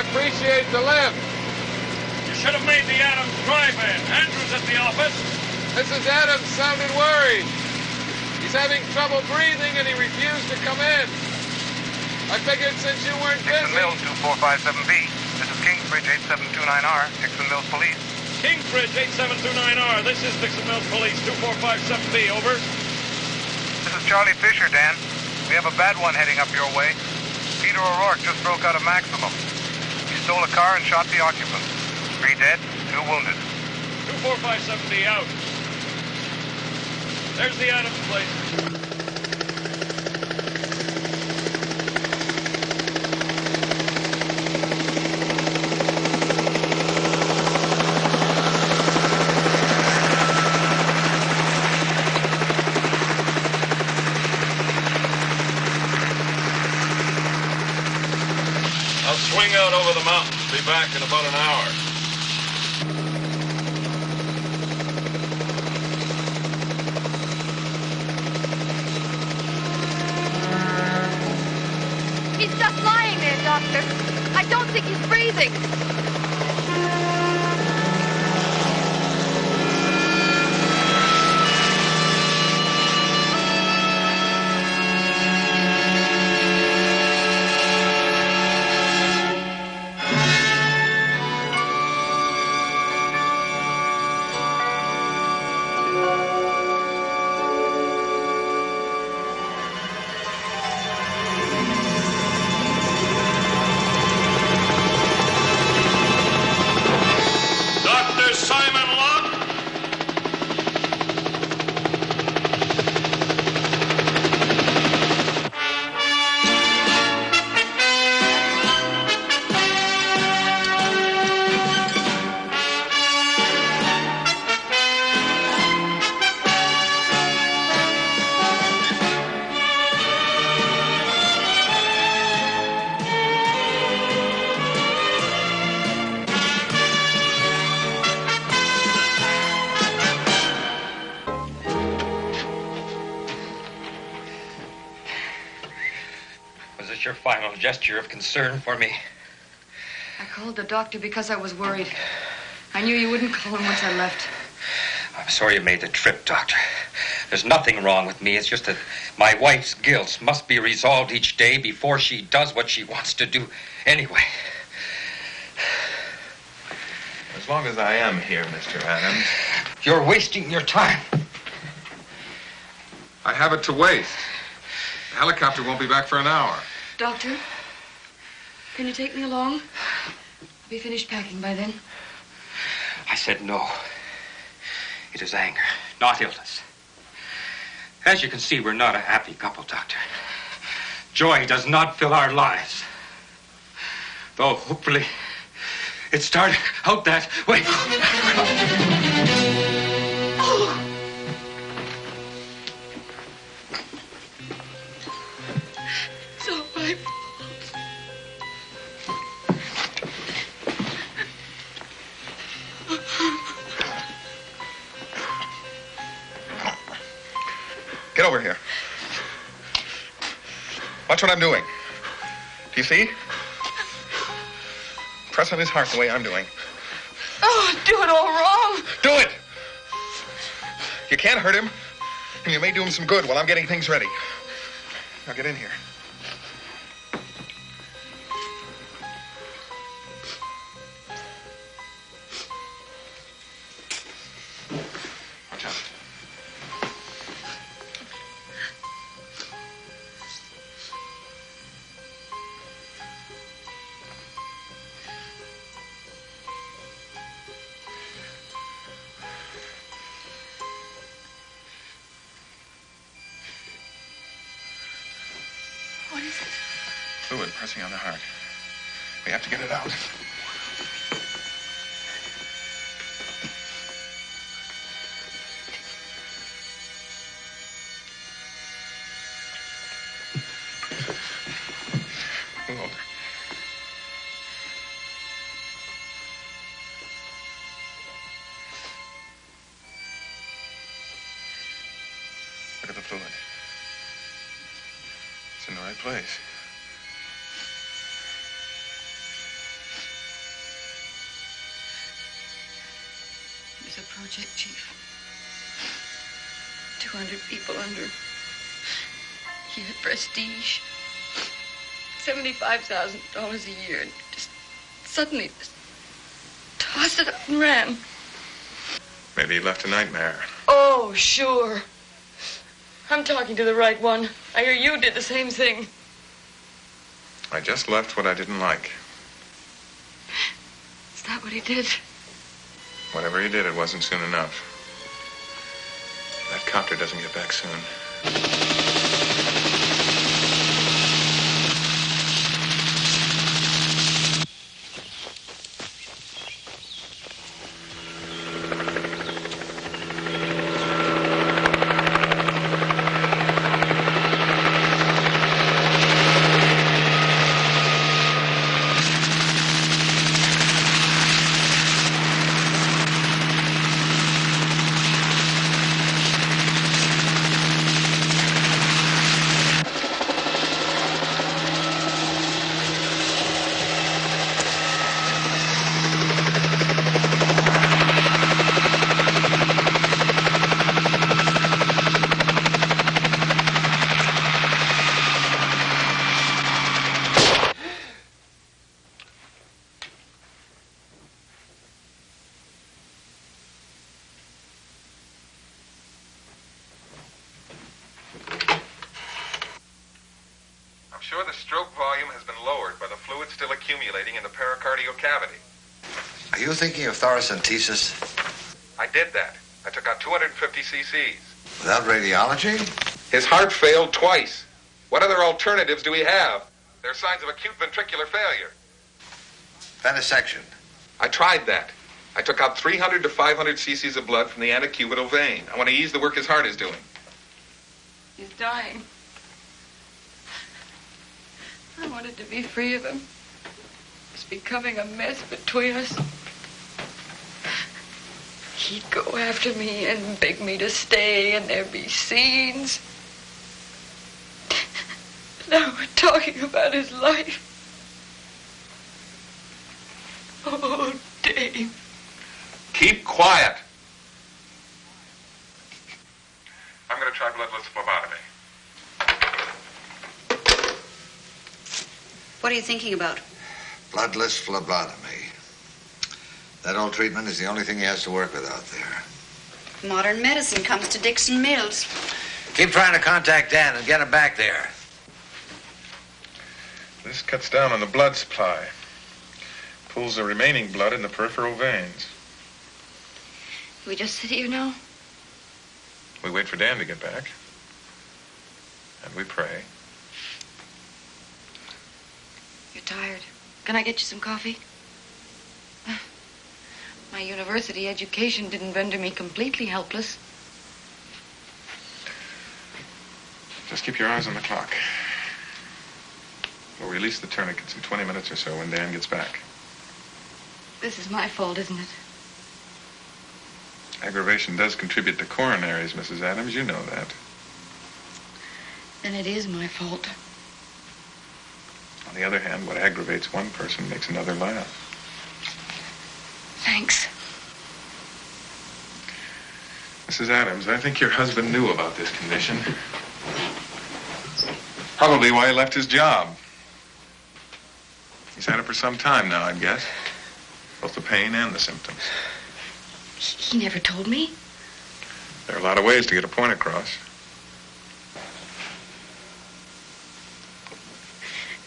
I appreciate the lift. You should have made the Adams drive-in. Andrew's at the office. Mrs. Adams sounded worried. He's having trouble breathing and he refused to come in. I figured since you weren't busy... Dixon Mills 2457B. This is Kingsbridge 8729R. Dixon Mills Police. Kingsbridge 8729R. This is Dixon Mills Police 2457B. Over. This is Charlie Fisher, Dan. We have a bad one heading up your way. Peter O'Rourke just broke out a Maximum. He stole a car and shot the occupant. 3 dead, 2 wounded. 2457B out. There's the Adams place. I'll swing out over the mountains. Be back in about an hour. He's just lying there, Doctor. I don't think he's breathing. Your final gesture of concern for me. I called the doctor because I was worried. I knew you wouldn't call him once I left. I'm sorry you made the trip, Doctor. There's nothing wrong with me. It's just that my wife's guilt must be resolved each day before she does what she wants to do anyway. As long as I am here, Mr. Adams. You're wasting your time. I have it to waste. The helicopter won't be back for an hour. Doctor, can you take me along? I'll be finished packing by then. I said no. It is anger, not illness. As you can see, we're not a happy couple, Doctor. Joy does not fill our lives. Though, hopefully, it started out that way. Get over here. Watch what I'm doing. Do you see? Press on his heart the way I'm doing. Oh, do it all wrong. Do it! You can't hurt him, and you may do him some good while I'm getting things ready. Now get in here. Watch out. What is it? Fluid pressing on the heart. We have to get it out. Move over. Look at the fluid. It's in the right place. was a project chief. 200 people under him. He had prestige. $75,000 a year. And just suddenly just tossed it up and ran. Maybe he left a nightmare. Oh, sure. I'm talking to the right one. I hear you did the same thing. I just left what I didn't like. Is that what he did? Whatever he did, it wasn't soon enough. That copter doesn't get back soon. Sure, the stroke volume has been lowered, but the fluid still accumulating in the pericardial cavity. Are you thinking of thoracentesis? I did that. I took out 250 cc's. Without radiology? His heart failed twice. What other alternatives do we have? There are signs of acute ventricular failure. Venesection. I tried that. I took out 300 to 500 cc's of blood from the antecubital vein. I want to ease the work his heart is doing. He's dying. I wanted to be free of him. It's becoming a mess between us. He'd go after me and beg me to stay, and there'd be scenes. Now we're talking about his life. Oh, Dave. Keep quiet. I'm going to try bloodless phlebotomy. What are you thinking about? Bloodless phlebotomy. That old treatment is the only thing he has to work with out there. Modern medicine comes to Dixon Mills. Keep trying to contact Dan and get him back there. This cuts down on the blood supply. Pulls the remaining blood in the peripheral veins. We just sit here now? We wait for Dan to get back. And we pray. You're tired. Can I get you some coffee? My university education didn't render me completely helpless. Just keep your eyes on the clock. We'll release the tourniquets in 20 minutes or so when Dan gets back. This is my fault, isn't it? Aggravation does contribute to coronaries, Mrs. Adams. You know that. Then it is my fault. On the other hand, what aggravates one person makes another laugh. Thanks. Mrs. Adams, I think your husband knew about this condition. Probably why he left his job. He's had it for some time now, I'd guess. Both the pain and the symptoms. He never told me. There are a lot of ways to get a point across.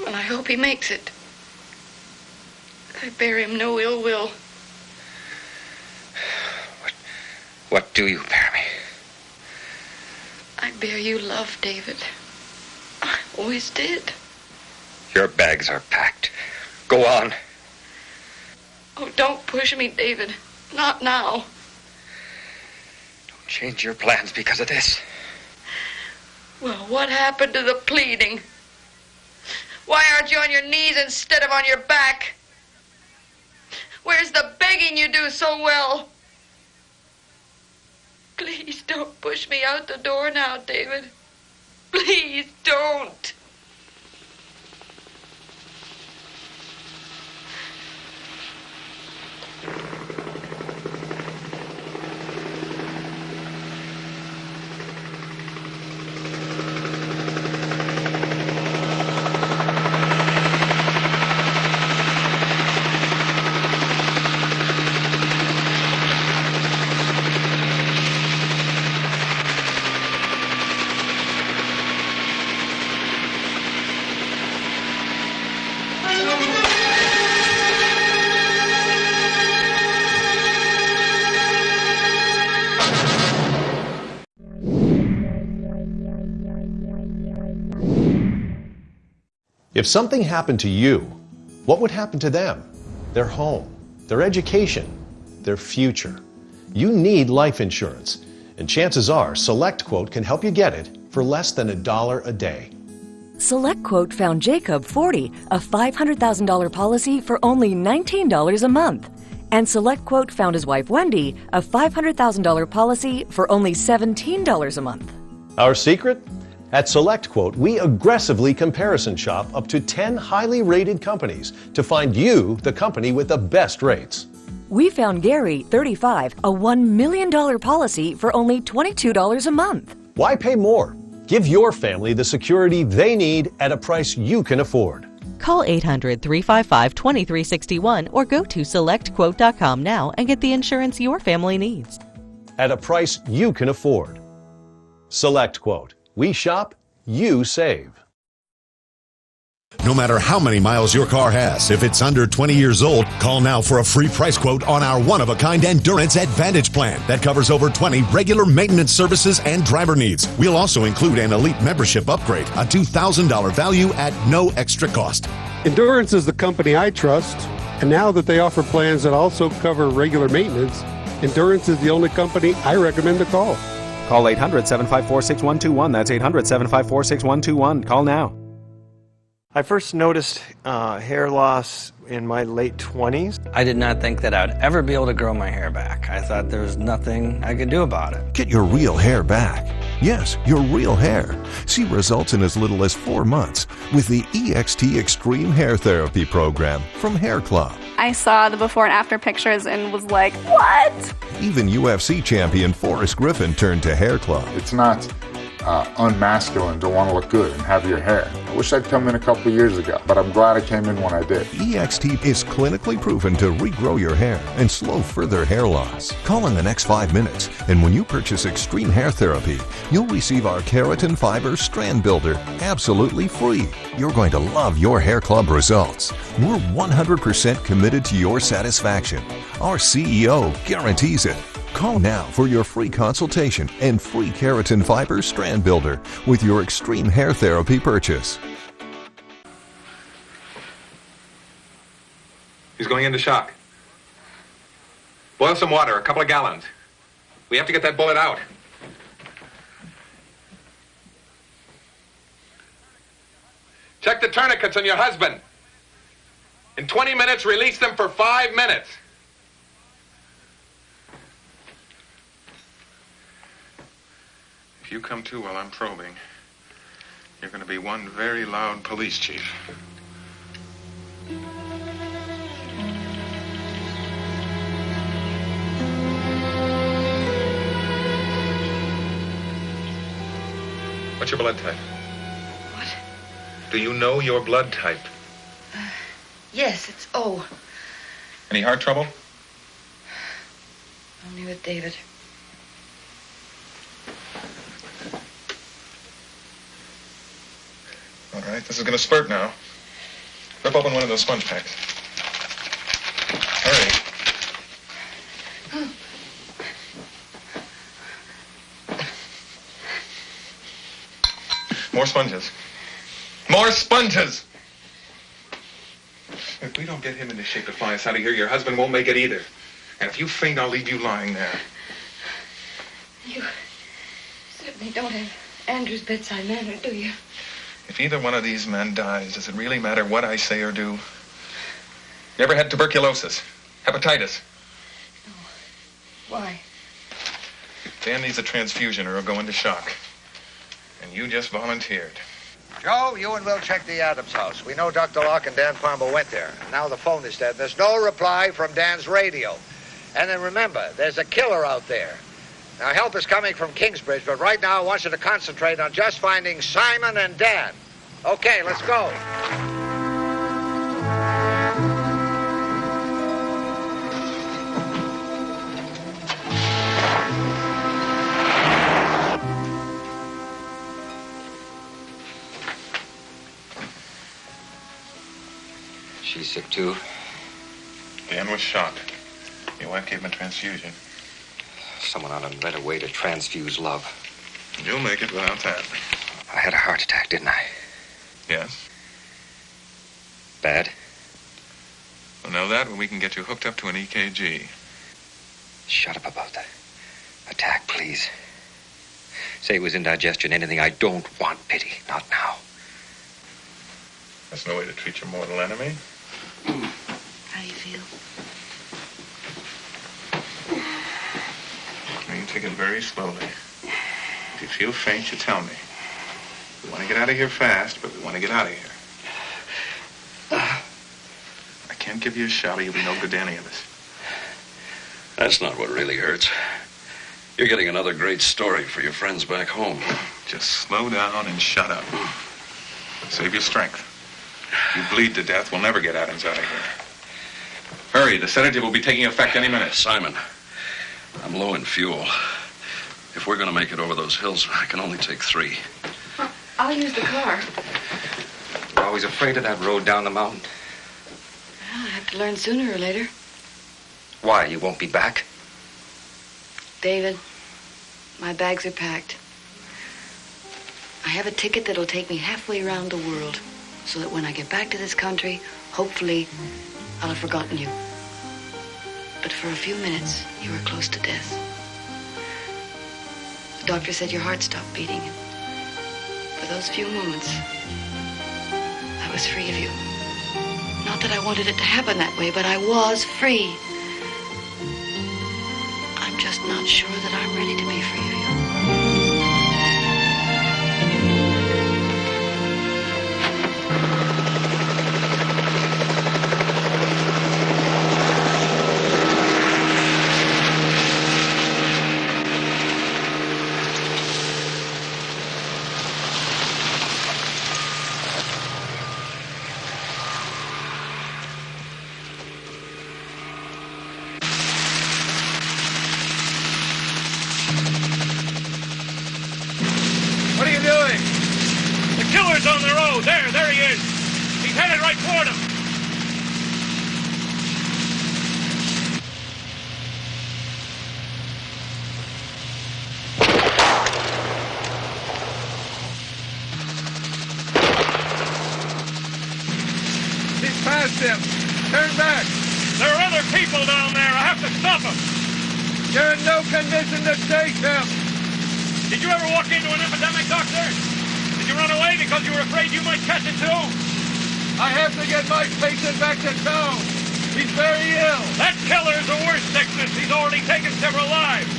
Well, I hope he makes it. I bear him no ill will. What do you bear me? I bear you love, David. I always did. Your bags are packed. Go on. Oh, don't push me, David. Not now. Don't change your plans because of this. Well, what happened to the pleading? Why aren't you on your knees instead of on your back? Where's the begging you do so well? Please don't push me out the door now, David. Please don't. If something happened to you, what would happen to them? Their home, their education, their future. You need life insurance, and chances are SelectQuote can help you get it for less than $1 a day. SelectQuote found Jacob 40, a $500,000 policy for only $19 a month. And SelectQuote found his wife Wendy a $500,000 policy for only $17 a month. Our secret? At SelectQuote, we aggressively comparison shop up to 10 highly rated companies to find you the company with the best rates. We found Gary, 35, a $1 million policy for only $22 a month. Why pay more? Give your family the security they need at a price you can afford. Call 800-355-2361 or go to SelectQuote.com now and get the insurance your family needs. At a price you can afford. SelectQuote. We shop, you save. No matter how many miles your car has, if it's under 20 years old, call now for a free price quote on our one-of-a-kind Endurance Advantage plan that covers over 20 regular maintenance services and driver needs. We'll also include an elite membership upgrade, a $2,000 value at no extra cost. Endurance is the company I trust, and now that they offer plans that also cover regular maintenance, Endurance is the only company I recommend to call. Call 800-754-6121. That's 800-754-6121. Call now. I first noticed hair loss in my late 20s. I did not think that I'd ever be able to grow my hair back. I thought there was nothing I could do about it. Get your real hair back. Yes, your real hair. See results in as little as 4 months with the EXT Extreme Hair Therapy Program from Hair Club. I saw the before and after pictures and was like, what? Even UFC champion Forrest Griffin turned to Hair Club. It's not unmasculine to want to look good and have your hair. I wish I'd come in a couple years ago, but I'm glad I came in when I did. EXT is clinically proven to regrow your hair and slow further hair loss. Call in the next 5 minutes, and when you purchase Extreme Hair Therapy, you'll receive our Keratin Fiber Strand Builder absolutely free. You're going to love your Hair Club results. We're 100% committed to your satisfaction. Our CEO guarantees it. Call now for your free consultation and free Keratin Fiber Strand Builder with your Extreme Hair Therapy purchase. He's going into shock. Boil some water, a couple of gallons. We have to get that bullet out. Check the tourniquets on your husband. In 20 minutes, release them for 5 minutes. If you come to while I'm probing, you're going to be one very loud police chief. What's your blood type? What? Do you know your blood type? Yes, it's O. Any heart trouble? Only with David. All right, this is going to spurt now. Rip open one of those sponge packs. Hurry. More sponges. More sponges! If we don't get him into shape to fly us out of here, your husband won't make it either. And if you faint, I'll leave you lying there. You certainly don't have Andrew's bedside manner, do you? If either one of these men dies, does it really matter what I say or do? You ever had tuberculosis? Hepatitis? No. Why? Dan needs a transfusion or he'll go into shock. And you just volunteered. Joe, you and Will check the Adams house. We know Dr. Locke and Dan Palmer went there. Now the phone is dead. There's no reply from Dan's radio. And then remember, there's a killer out there. Now, help is coming from Kingsbridge, but right now I want you to concentrate on just finding Simon and Dan. Okay, let's go. She's sick too. Dan was shot. Your wife gave him a transfusion. Someone on a better way to transfuse love. You'll make it without that. I had a heart attack, didn't I? Yes. bad. We'll know that when we can get you hooked up to an EKG. Shut up about that attack, please. Say it was indigestion, anything. I don't want pity. Not now. That's no way to treat your mortal enemy. How do you feel? Now, you take it very slowly. If you feel faint, you tell me. We want to get out of here fast, but we want to get out of here. I can't give you a shot or you'll be no good to any of us. That's not what really hurts. You're getting another great story for your friends back home. Just slow down and shut up. Save your strength. If you bleed to death, we'll never get Adams out of here. Hurry, the sedative will be taking effect any minute. Simon, I'm low in fuel. If we're going to make it over those hills, I can only take 3. I'll use the car. You're always afraid of that road down the mountain. Well, I have to learn sooner or later. Why? You won't be back? David, my bags are packed. I have a ticket that'll take me halfway around the world, so that when I get back to this country, hopefully, I'll have forgotten you. But for a few minutes, you were close to death. The doctor said your heart stopped beating. For those few moments, I was free of you. Not that I wanted it to happen that way, but I was free. I'm just not sure that I'm ready to be free of you. What are you doing? The killer's on the road. There he is. He's headed right toward him. He's past him. Turn back. There are other people down there. I have to stop them. You're in no condition to chase him. Did you ever walk into an epidemic, Doctor? Did you run away because you were afraid you might catch it too? I have to get my patient back to town. He's very ill. That killer's the worst sickness. He's already taken several lives.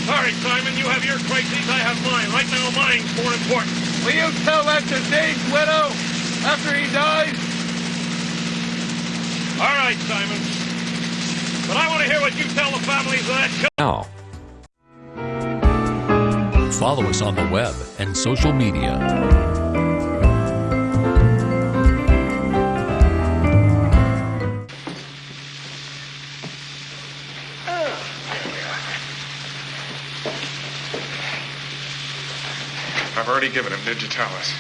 Sorry, Simon, you have your crises, I have mine. Right now, mine's more important. Will you tell that to Dave's widow after he dies? All right, Simon. But I want to hear what you tell the families of that killer. Now, follow us on the web and social media. I've already given him digitalis.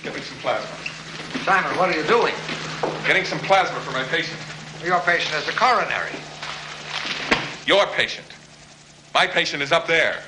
Get me some plasma. Simon, what are you doing? Getting some plasma for my patient. Your patient is a coronary. Your patient. My patient is up there.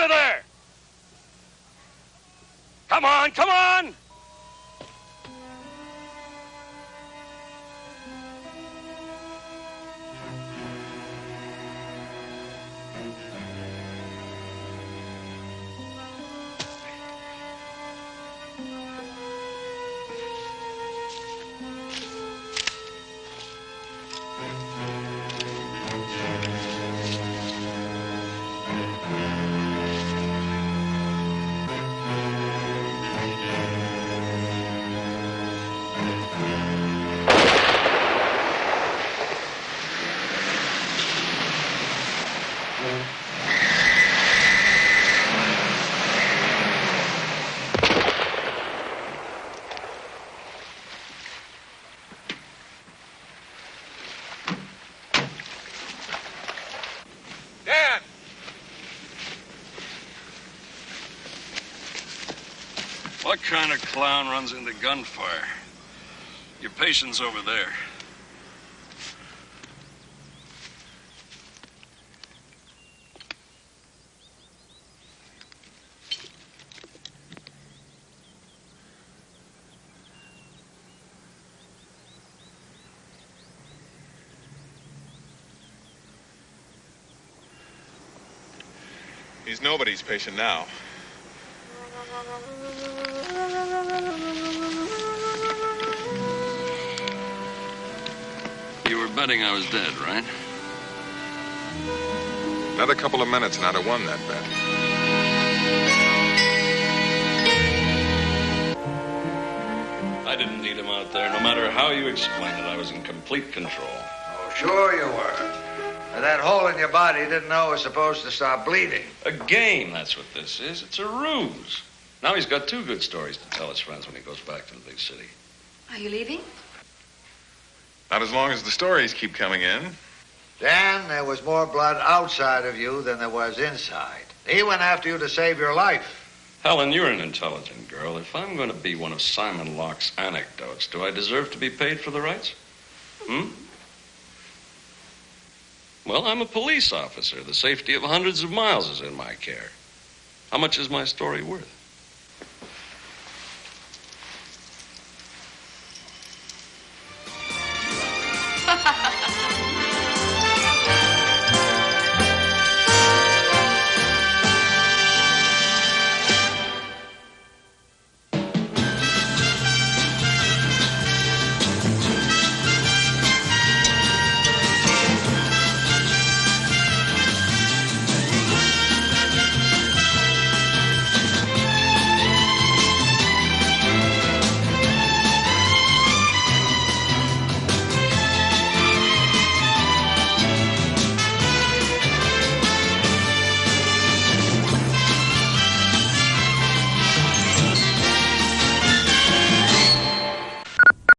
out of there! Come on, come on! Dan! What kind of clown runs into gunfire? Your patient's over there. He's nobody's patient now. You were betting I was dead, right? Another couple of minutes and I'd have won that bet. I didn't need him out there. No matter how you explain it, I was in complete control. Oh, sure you were. And that hole in your body didn't know it was supposed to stop bleeding. A game, that's what this is. It's a ruse. Now he's got two good stories to tell his friends when he goes back to the big city. Are you leaving? Not as long as the stories keep coming in. Dan, there was more blood outside of you than there was inside. He went after you to save your life. Helen, you're an intelligent girl. If I'm going to be one of Simon Locke's anecdotes, do I deserve to be paid for the rights? Well, I'm a police officer. The safety of hundreds of miles is in my care. How much is my story worth?